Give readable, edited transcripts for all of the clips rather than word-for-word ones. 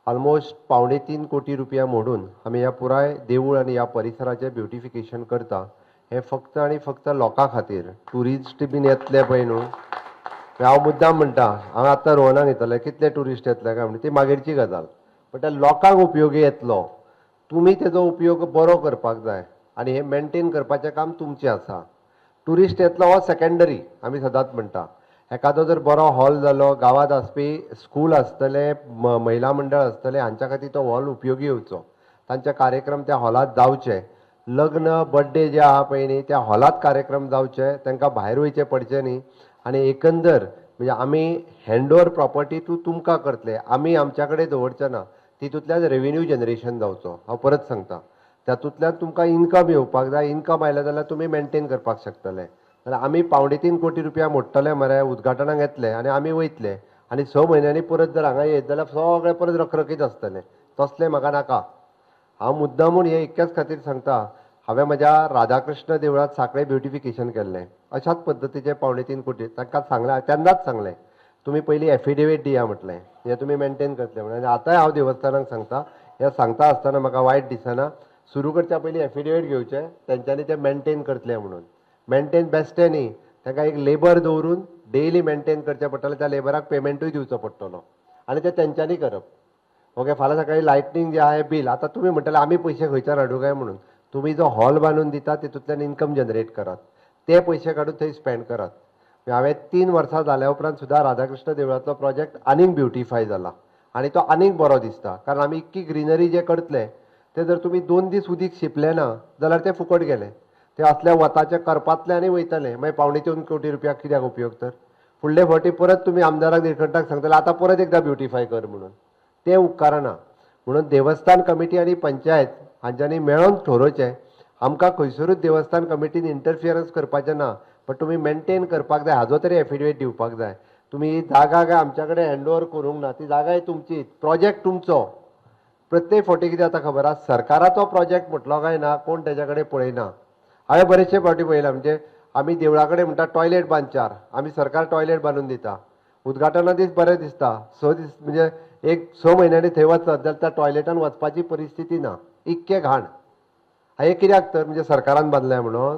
Almost 3.5 कोटी रुपया मोडून आमी ह्या पुराय देवूळ आनी ह्या परिसराचें ब्युटिफिकेशन करता. हे फक्त आनी फक्त लोकां खातीर, टुरिस्ट बीन येतले पळय न्हू. हांव मुद्दाम म्हणटा, हांव आतां रोहनाक येतले, कितले टुरिस्ट येतले काय म्हणटा ती मागीरची गजाल. पण त्या लोकांक उपयोगी येतलो. तुमी तेजो उपयोग बरो करपाक जाय आनी हे मेंटेन करपाचें काम तुमचें आसा. टुरिस्ट येतलो हो सेकंडरी आमी सदांच म्हणटा. एखादो जर बरो हॉल जालो, गांवांत आसपी स्कूल आसतले, महिला मंडळ आसतले, हांच्या खातीर तो हॉल उपयोगी येवचो. तांचे कार्यक्रम त्या हॉलांत जावचे. लग्न बर्थडे जे आहा पळय न्ही त्या हॉलांत कार्यक्रम जावचे, तांकां भायर वयचें पडचें न्ही. आनी एकंदर म्हणजे आमी हँडओवर प्रॉपर्टी तुमकां करतले, आमी आमच्या कडेन दवरचे ना. तितूंतल्यान रेव्हेन्यू जनरेशन जावचो. हांव परत सांगता, तातूंतल्यान तुमकां इन्कम येवपाक जाय. इन्कम आयलें जाल्यार तुमी मेंटेन करपाक शकतले. जाल्यार आमी 3.5 कोटी रुपया मोडटले मरे, उद्घाटनाक येतले आनी आमी वयतले आनी 6 म्हयन्यांनी परत जर हांगा येत जाल्यार सगळें परत रखरखीत आसतलें. तसलें म्हाका नाका. हांव मुद्दामून हे इतक्याच खातीर सांगता, हांवें म्हज्या राधाकृष्ण देवळांत साखळे ब्युटिफिकेशन केल्लें. अशाच पद्दतीचे 3.5 कोटी तांकां सांगलें, तेन्नाच सांगलें तुमी पयलीं एफिडेवीट दिया म्हटलें, हें तुमी मेंटेन करतले म्हणून. आनी आतांय हांव देवस्थानाक सांगता, हें सांगता आसतना म्हाका वायट दिसना. सुरू करच्या पयलीं एफिडेवीट घेवचें, तेंच्यांनी तें मेंटेन करतलें म्हणून. मेंटेन बेश्टें न्ही, ताका एक लेबर दवरून डेली मेंटेन करचें पडटलें. त्या लेबराक पेमेंटूय दिवचो पडटलो आनी तें तेंच्यांनी करप. ओके, फाल्यां सकाळीं लायटनींग जे आहा हें बील, आतां तुमी म्हणटले आमी पयशे खंयच्यान हाडूं काय म्हणून. तुमी जो हॉल बांदून दिता तितूंतल्यान इन्कम जनरेट करात, ते पयशे काडून थंय स्पेंड करात. हांवें 3 वर्सां जाल्या उपरांत सुद्दां राधाकृष्ण देवळांतलो प्रोजेक्ट आनीक ब्युटिफाय जाला आनी तो आनीक बरो दिसता. कारण आमी इतकी ग्रिनरी जे करतले ते जर तुमी 2 दीस उदीक शिंपले ना जाल्यार ते फुकट गेले. ते असल्या वताचे करपांतले आनी वयतले. मागीर 3.5 कोटी रुपया कित्याक उपयोग तर. फुडले फावटी परत तुमी आमदाराक निळकंठाक सांगतले आतां परत एकदां ब्युटिफाय कर म्हणून. ते उपकारना. म्हणून देवस्थान कमिटी आनी पंचायत हांच्यांनी मेळोन थारोवचें. आमकां खंयसरूच देवस्थान कमिटीन इंटरफियरन्स करपाचें ना, पण तुमी मेंटेन करपाक जाय, हाजो तरी एफिडेवीट दिवपाक जाय. तुमी ही जागा काय आमच्या कडेन हँडओवर करूंक ना, ती जागाय तुमचीच, प्रोजेक्ट तुमचो. प्रत्येक फावटी कितें जाता खबर आसा, सरकाराचो प्रोजेक्ट म्हटलो काय ना, कोण तेच्या कडेन पळयना. हांवें बरेचशे फावटी पळयलां, म्हणजे आमी देवळा कडेन म्हणटा टॉयलेट बांदचार, आमी सरकार टॉयलेट बांदून दिता. उद्घाटना दीस बरें दिसता, 6 दीस म्हणजे एक 6 म्हयन्यांनी थंय वचत जाल्यार त्या टॉयलेटान वचपाची परिस्थिती ना, इतकें घाण. हे कित्याक तर म्हणजे सरकारान बांदलें म्हणून.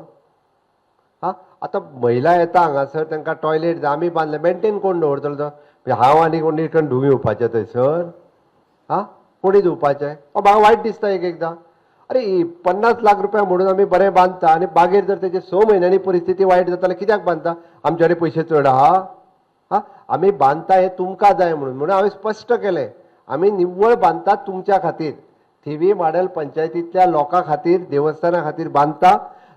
हा, आतां महिला येता हांगासर, तांकां टॉयलेट जाय, आमी बांदलें, मेंटेन कोण दवरतलो तो. म्हणजे हांव आनी कोण नीट धुंवी येवपाचें थंयसर. हा, कोणी धुवपाचें. म्हाका वायट दिसता एक एकदां. अरे 50 लाख रुपया म्हणून आमी बरें बांदता आनी बागेर जर तेजे 6 म्हयन्यांनी परिस्थिती वायट जाता जाल्यार कित्याक बांदता. आमचे कडेन पयशे चड आहा. हा, आमी बांदता हे तुमकां जाय म्हणून हांवें स्पश्ट केलें, आमी निव्वळ बांदतात तुमच्या खातीर. थिवी माडेल पंचायतींतल्या लोकां खातीर, देवस्थाना खातीर बांदता.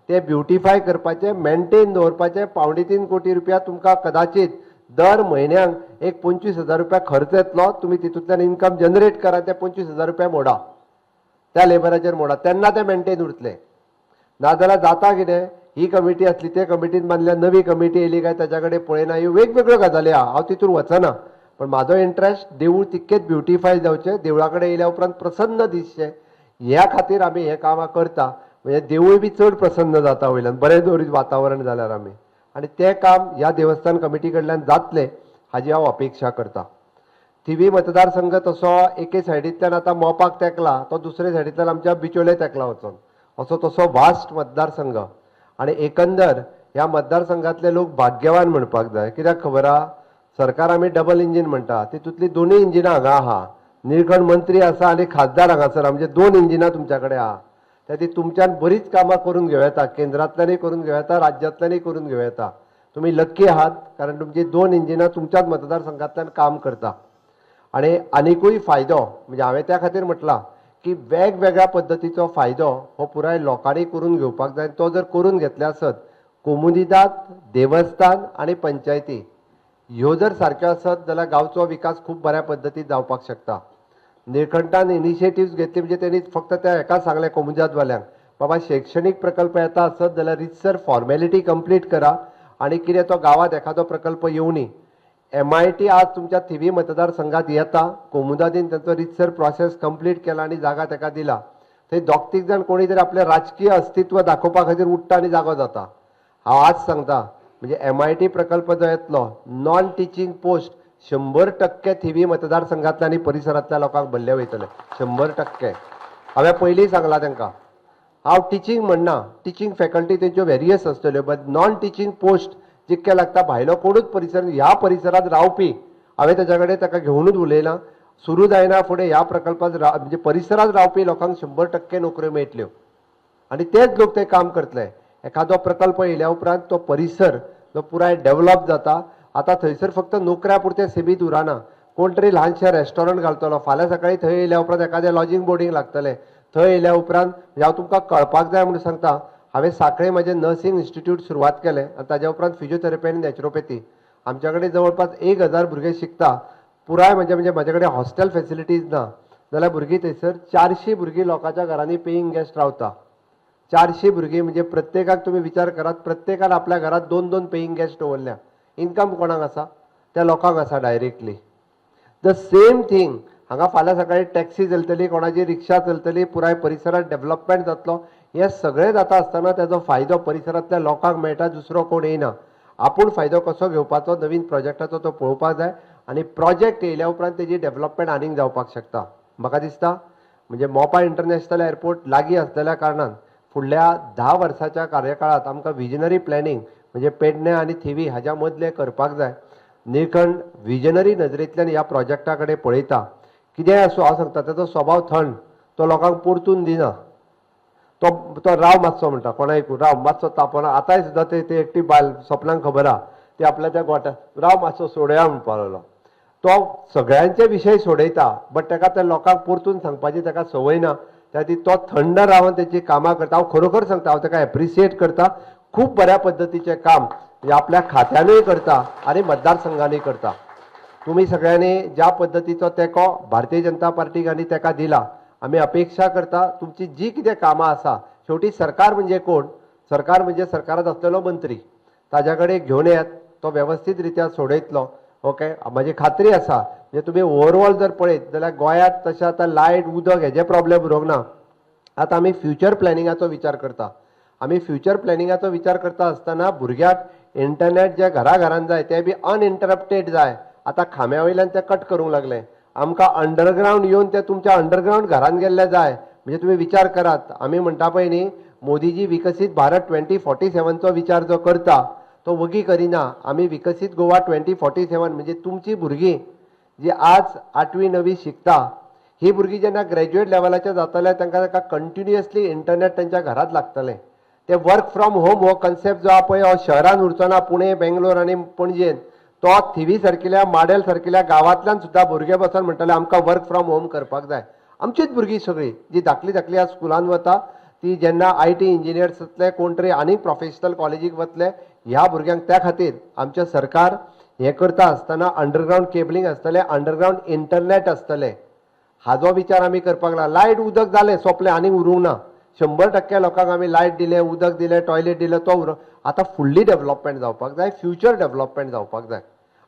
ते ब्युटिफाय करपाचे, मेंटेन दवरपाचे. 3.5 कोटी रुपया तुमकां कदाचित दर म्हयन्याक एक 25,000 रुपया खर्च येतलो. तुमी तितूंतल्यान इन्कम जनरेट करा, ते 25,000 रुपया मोडा, त्या लेबराचेर मोडा, तेन्ना ते मेंटेन उरतले. नाजाल्यार जाता कितें, ही कमिटी आसली, ते कमिटीन बांदल्या, नवी कमिटी येयली काय ताच्या कडेन पळयना. ह्यो वेगवेगळ्यो गजाली आहा, हांव तितून वचना. पण म्हाजो इंट्रस्ट देवूळ तितकेच ब्युटिफाय जावचें, देवळा कडेन येयल्या उपरांत प्रसन्न दिसचें, ह्या खातीर आमी हे कामां करता. म्हणजे देवूळ बी चड प्रसन्न जाता वयल्यान, बरें दवरीत वातावरण जाल्यार आमी. आनी तें काम ह्या देवस्थान कमिटी कडल्यान जातलें हाजी हांव अपेक्षा करता. थिवी मतदारसंघ तसो एके सायडींतल्यान आतां मोपाक तेंकला, तो दुसरे सायडींतल्यान आमच्या बिचोले तेंकला वचोन, असो तसो वास्ट मतदारसंघ. आनी एकंदर ह्या मतदारसंघातले लोक भाग्यवान म्हणपाक जाय. कित्याक खबर आहा, सरकार आमी डबल इंजीन म्हणटा, तितूंतली 2 इंजिनां हांगा आहा. निळखंड मंत्री आसा आनी खासदार हांगासर, म्हणजे 2 इंजिनां तुमच्या कडेन आहा. त्या ती तुमच्यान बरीच कामां करून घेवं येता, केंद्रांतल्यानय करून घेवं येता, राज्यांतल्यानय करून घेवं येता. तुमी लकी आहात, कारण तुमची 2 इंजिनां तुमच्याच मतदारसंघांतल्यान काम करता. आनी आनिकूय फायदो म्हणजे हांवें त्या खातीर म्हटलां की वेगवेगळ्या पद्दतीचो फायदो हो पुराय लोकांनी करून घेवपाक जाय. तो जर करून घेतले आसत, कोमुनिदाद, देवस्थान आनी पंचायती ह्यो जर सारक्यो आसत जाल्यार गांवचो विकास खूब बऱ्या पद्दतीन जावपाक शकता. निळकंठान इनिशिएटिव्स घेतली म्हणजे त्यांनी फक्त त्या एका सांगलें कोमुनिदादवाल्यांक, बाबा शैक्षणीक प्रकल्प येता आसत जाल्यार रितसर फॉर्मेलिटी कंप्लीट करा. आनी कितें तो गांवांत एखादो प्रकल्प येवनी, MIT आज तुमच्या थिवी मतदारसंघात येता, कोमुनिदादीन तांचो रितसर प्रोसेस कंप्लीट केला आनी जागा ताका दिला. थंय दोग-तीग जाण कोणी तरी आपलें राजकीय अस्तित्व दाखोवपा खातीर उठ्ठा आनी जागो जाता. हांव आज सांगता, म्हणजे MIT प्रकल्प जो येतलो, नॉन टिचींग पोस्ट 100% थिवी मतदारसंघातल्या आणि परिसरातल्या लोकांक भरले वयतले 100%. हांवें पयलीं सांगलां तांकां हांव टिचींग म्हणना, टिचींग फॅकल्टी तेंच्यो वेरियस आसतल्यो, बट नॉन टिचींग पोस्ट जितके लागता भायलो कोणूच परिसर ह्या परिसरात रावपी हांवें तेच्या कडेन ताका घेवनूच उलयलां. सुरू जायना फुडें ह्या प्रकल्पात म्हणजे परिसरात रावपी लोकांक 100% नोकऱ्यो मेळटल्यो आनी तेच लोक ते काम करतले. एखादो प्रकल्प येयल्या उपरांत तो परिसर जो पुराय डेव्हलप जाता. आतां थंयसर फक्त नोकऱ्या पुरते सीमीत उरना. कोण तरी ल्हानशें रेस्टॉरंट घालतलो, फाल्यां सकाळी थंय येयल्या उपरांत एखादें लॉजिंग बोर्डिंग लागतलें. थंय येयल्या उपरांत हांव तुमकां कळपाक जाय म्हणून सांगता, हांवें सांखळे म्हजें नर्सिंग इन्स्टिट्यूट सुरवात केलें आनी ताज्या उपरांत फिजिओथेरपी आनी नॅचरोपॅथी. आमच्या कडेन जवळपास 1000 भुरगे शिकता. पुराय म्हणजे म्हाजे कडेन हॉस्टेल फॅसिलिटीज ना जाल्यार भुरगीं थंयसर 400 भुरगीं लोकांच्या घरांनी पेईंग गेस्ट रावता. 400 भुरगीं म्हणजे प्रत्येकाक तुमी विचार करात, प्रत्येकान आपल्या घरात 2-2 पेईंग गेस्ट दवरल्या. इन्कम कोणाक आसा? त्या लोकांक आसा डायरेक्टली. द सेम थिंग हांगा फाल्यां सकाळी टॅक्सी चलतली, कोणाची रिक्षा चलतली, पुराय परिसरात डेव्हलपमेंट जातलो. हे सगळें जाता आसतना तेजो फायदो परिसरांतल्या लोकांक मेळटा, दुसरो कोण येयना. आपूण फायदो कसो घेवपाचो नवीन प्रोजेक्टाचो तो पळोवपाक जाय आनी प्रोजेक्ट येयल्या उपरांत तेजी डेव्हलपमेंट आनीक जावपाक शकता. म्हाका दिसता म्हणजे मोपा इंटरनॅशनल एअरपोर्ट लागीं आसलेल्या कारणान फुडल्या 10 वर्साच्या कार्यकाळात आमकां विजनरी प्लॅनिंग म्हणजे पेडणे आनी थिवी हाच्या मदलें करपाक जाय. निळखंड विजनरी नजरेंतल्यान ह्या प्रोजेक्टा कडेन पळयता. कितेंय आसूं हांव सांगता ताचो स्वभाव थंड, तो लोकांक परतून दिना. तो राव मातसो म्हणटा कोणायकू, राव मातसो तापोना. आतांय सुद्दां ते एकटी बायल सपनाक खबर आहा ती आपल्या त्या गोट्याक राव मातसो सोडया म्हणपा लागलो. तो सगळ्यांचे विशय सोडयता बट ताका त्या लोकांक परतून सांगपाची ताका संवय ना. त्या खातीर तो थंड रावन तेची कामां करता. हांव खरोखर सांगता, हांव ताका एप्रिशिएट करता. खूब बऱ्या पद्दतीचें काम आपल्या खात्यानूय करता आनी मतदारसंघानूय करता. तुम्ही सगळ्यांनी ज्या पद्दतीचो तेको भारतीय जनता पार्टीक आनी ताका दिला, आमी अपेक्षा करता तुमची जी कितें कामां आसा, शेवटी सरकार म्हणजे कोण? सरकार म्हणजे सरकारात असलेलो मंत्री. ताज्या कडेन घेवन येयात, तो व्यवस्थीत रित्या सोडयतलो. ओके, म्हाजी खात्री आसा. म्हणजे तुम्ही ओवरऑल जर पळयत जाल्यार गोंयांत तशें आतां लायट उदक हेजे प्रॉब्लेम उरोंक ना. आतां आमी फ्युचर प्लॅनिंगाचो विचार करता. आमी फ्युचर प्लॅनिंगाचो विचार करता आसतना भुरग्याक इंटरनेट जे घराघरान जाय ते बी अनइंटरप्टेड जाय. आतां खांब्या वयल्यान ते कट करूंक लागले. आमकां अंडरग्रावंड येवन ते तुमच्या अंडरग्रावंड घरान गेल्ले जाय. म्हणजे तुम्ही विचार करात, आमी म्हणटा पळय न्ही, मोदीजी विकसीत भारत 2047चो विचार जो करता तो वगी करिना. आमी विकसीत गोवा 2047 म्हणजे तुमची भुरगीं जी आज 8वी 9वी शिकता, ही भुरगीं जेन्ना ग्रॅज्युएट लेवलाचे जातले तांकां कंटिन्युअसली इंटरनेट तांच्या घरात लागतलें. ते वर्क फ्रॉम होम हो कन्सेप्ट जो आहा पळय हो शहरान उरचो ना. पुणे, बेंगलोर आनी पणजेन तो थिवी सारकिल्या माडेल सारकिल्या गांवांतल्यान सुद्दां भुरगे बसून म्हणटले आमकां वर्क फ्रॉम होम करपाक जाय. आमचीच भुरगीं सगळीं जी धाकली धाकली आज स्कुलान वता ती जेन्ना IT इंजिनियर्स जातले, कोण तरी आनी प्रोफेशनल कॉलेजीक वतले, ह्या भुरग्यांक त्या खातीर आमचें सरकार हें करता आसतना अंडरग्रावंड केबलिंग आसतलें, अंडरग्रावंड इंटरनेट आसतलें. हाजो विचार आमी करपाक लागला. लायट उदक जालें, सोंपलें, आनीक उरूंक ना. 100% लोकांक आमी लायट दिलें, उदक दिलें, टॉयलेट दिलें, तो उरो. आतां फुडली डेव्हलपमेंट जावपाक जाय, फ्युचर डेव्हलपमेंट जावपाक जाय.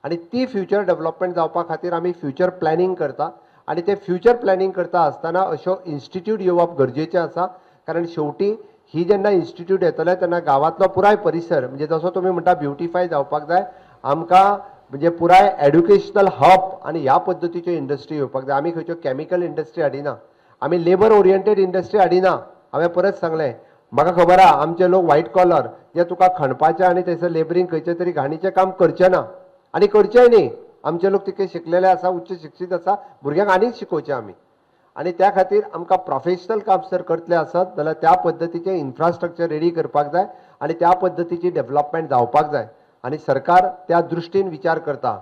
आनी ती फ्युचर डेव्हलपमेंट जावपा खातीर आमी फ्युचर प्लॅनिंग करता. आनी ते फ्युचर प्लॅनिंग करता आसतना अश्यो इन्स्टिट्यूट येवप गरजेचें आसा. कारण शेवटी ही जेन्ना इन्स्टिट्यूट येतले तेन्ना गांवांतलो पुराय परिसर म्हणजे जसो तुमी म्हणटा ब्युटिफाय जावपाक जाय. आमकां म्हणजे पुराय एड्युकेशनल हब आनी ह्या पद्दतीच्यो इंडस्ट्री येवपाक जाय. आमी खंयच्यो कॅमिकल इंडस्ट्री हाडिना, आमी लेबर ओरिएंटेड इंडस्ट्री हाडिना. हांवें परत सांगलें, म्हाका खबर आहा आमचे लोक व्हायट कॉलर जे तुका खणपाचें आनी थंयसर लेबरींग खंयचें तरी घाणीचें काम करचें ना आनी करचेंय न्ही. आमचे लोक तितके शिकलेले आसा, उच्च शिक्षीत आसा, भुरग्यांक आनीक शिकोवचें आमी. आनी त्या खातीर आमकां प्रोफेशनल काम जर करतले आसत जाल्यार त्या पद्दतीचें इन्फ्रास्ट्रक्चर रेडी करपाक जाय आनी त्या पद्दतीची डेव्हलपमेंट जावपाक जाय. आनी सरकार त्या दृश्टीन विचार करता.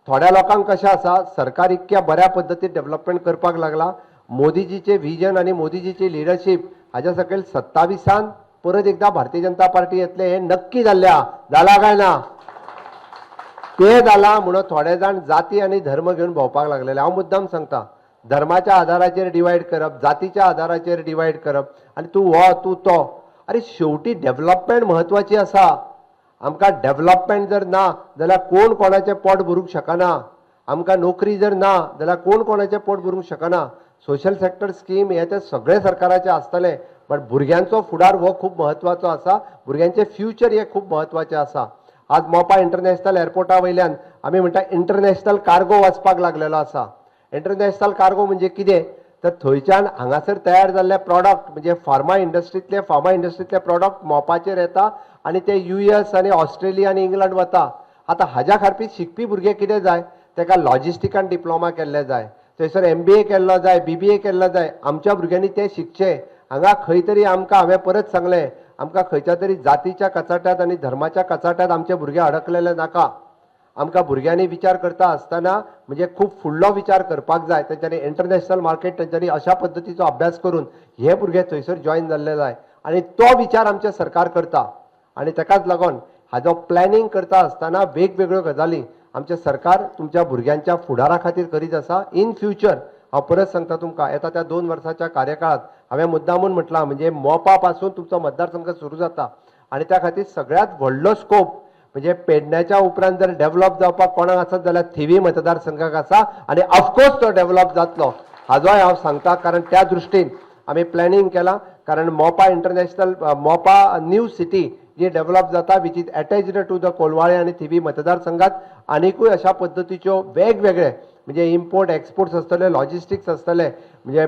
थोड्या लोकांक कशें आसा, सरकार इतक्या बऱ्या पद्दतीन डेव्हलपमेंट करपाक लागला, मोदीजीचे व्हिजन आनी मोदीजीची लिडरशीप हाच्या सकयल 27 परत एकदा भारतीय जनता पार्टी येतले हे नक्की जाल्ल्या. जाला काय ना? ते जाला म्हणून थोडे जाण जाती आनी धर्म घेवन भोंवपाक लागलेले. हांव मुद्दाम सांगता, धर्माच्या आधाराचेर डिवायड करप, जातीच्या आधाराचेर डिवायड करप आनी तूं हो तूं तो. अरे शेवटी डेव्हलपमेंट म्हत्वाची आसा. आमकां डेव्हलपमेंट जर ना जाल्यार कोण कोणाचें पोट भरूंक शकना. आमकां नोकरी जर ना जाल्यार कोण कोणाचें पोट भरूंक शकना. सोशल सेक्टर स्कीम हे ते सगळे सरकाराचे आसतले, बट भुरग्यांचो फुडार हो खूब म्हत्वाचो आसा. भुरग्यांचें फ्युचर हे खूब म्हत्वाचें आसा. आज मोपा इंटरनॅशनल एअरपोर्टा वयल्यान आमी म्हणटा इंटरनॅशनल कार्गो वचपाक लागलेलो आसा. इंटरनॅशनल कार्गो म्हणजे कितें तर थंयच्यान हांगासर तयार जाल्ले प्रॉडक्ट म्हणजे फार्मा इंडस्ट्रीतले प्रॉडक्ट मोपाचेर येता आनी ते US आनी ऑस्ट्रेलिया आनी इंग्लंड वता. आतां हाज्या खातीर शिकपी भुरगे कितें जाय ताका लॉजिस्टिकान डिप्लोमा केल्ले जाय, थंयसर MBA केल्लो जाय, BBA केल्लो जाय. आमच्या भुरग्यांनी ते शिकचे. हांगा खंय तरी आमकां हांवें परत सांगलें आमकां खंयच्या तरी जातीच्या कचाट्यांत आनी धर्माच्या कचाट्यांत आमचे भुरगे अडकलेले नाका. आमकां भुरग्यांनी विचार करता आसतना म्हणजे खूब फुडलो विचार करपाक जाय. तेंच्यांनी इंटरनॅशनल मार्केट तेंच्यांनी अशा पद्दतीचो अभ्यास करून हे भुरगे थंयसर जॉयन जाल्ले जाय आनी तो विचार आमचें सरकार करता. आनी ताकाच लागून हाजो प्लॅनिंग करता आसतना वेगवेगळ्यो गजाली आमचें सरकार तुमच्या भुरग्यांच्या फुडारा खातीर करीत आसा. इन फ्युचर हांव परत सांगता तुमकां येता त्या 2 वर्साच्या कार्यकाळात हांवें मुद्दामून म्हटलां म्हणजे मोपा पासून तुमचो मतदारसंघ सुरू जाता आनी त्या खातीर सगळ्यांत व्हडलो स्कोप म्हणजे पेडण्याच्या उपरांत जर डेव्हलप जावपाक कोणाक आसत जाल्यार थिवी मतदारसंघाक आसा आनी ऑफकोर्स तो डेव्हलप जातलो हाजोय हांव सांगता. कारण त्या दृश्टीन आमी प्लॅनिंग केलां. कारण मोपा न्यू सिटी जी डेव्हलप जाता which is attached to the Colvale आनी थिवी मतदारसंघात आनीकूय अशा पद्दतीच्यो वेगवेगळे म्हणजे इम्पोर्ट एक्सपोर्ट्स आसतले, लॉजिस्टिक्स आसतले, म्हणजे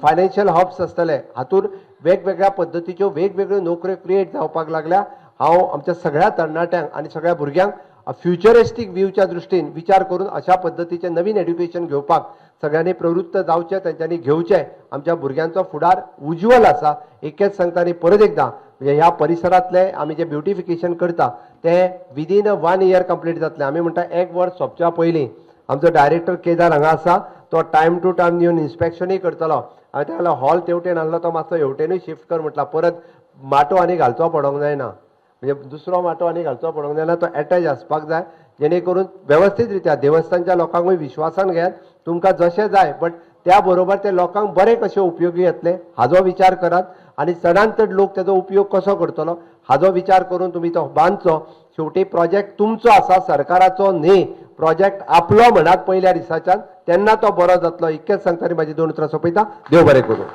फायनान्शियल हब्स आसतले. हातूंत वेगवेगळ्या पद्दतीच्यो वेगवेगळ्यो नोकऱ्यो क्रिएट जावपाक लागल्या. हांव आमच्या सगळ्या तरणाट्यांक आनी सगळ्या भुरग्यांक फ्युचरिस्टीक व्ह्यूच्या दृश्टीन विचार करून अशा पद्दतीचें नवीन एड्युकेशन घेवपाक सगळ्यांनी प्रवृत्त जावचें, तेंच्यांनी घेवचें. आमच्या भुरग्यांचो फुडार उज्वल आसा. एकच सांगता आनी परत एकदां म्हणजे ह्या परिसरांतले आमी जे ब्युटिफिकेशन करता ते विदीन 1 year कंप्लीट जातलें. आमी म्हणटा 1 वर्स सोंपच्या पयलीं आमचो डायरेक्टर केदार हांगा आसा तो टायम टू टायम येवन इन्स्पेक्शनूय करतलो. हांवें ताका लागून हॉल तेवटेन आहलो तो मातसो हेवटेनूय शिफ्ट कर म्हटला. परत माटो आनी घालचो पडोंक जायना म्हणजे दुसरो माटो आनी घालचो पडोंक जायना. तो अटॅच आसपाक जाय जेणे करून वेवस्थीत रित्या देवस्थानच्या लोकांकूय विश्वासान घेयात. तुमकां जशें जाय बट त्या बरोबर ते लोकांक बरे कशे उपयोगी येतले हाजो विचार करात आनी चडांत चड लोक तेजो उपयोग कसो करतलो हाजो विचार करून तुमी तो बांदचो. शेवटी प्रोजेक्ट तुमचो आसा, सरकाराचो न्ही. प्रोजेक्ट आपलो म्हणात पयल्या दिसाच्यान तेन्ना तो बरो जातलो. इतकेंच सांगता आनी म्हाजी 2 उतरां सोंपयता. देव बरें करूं.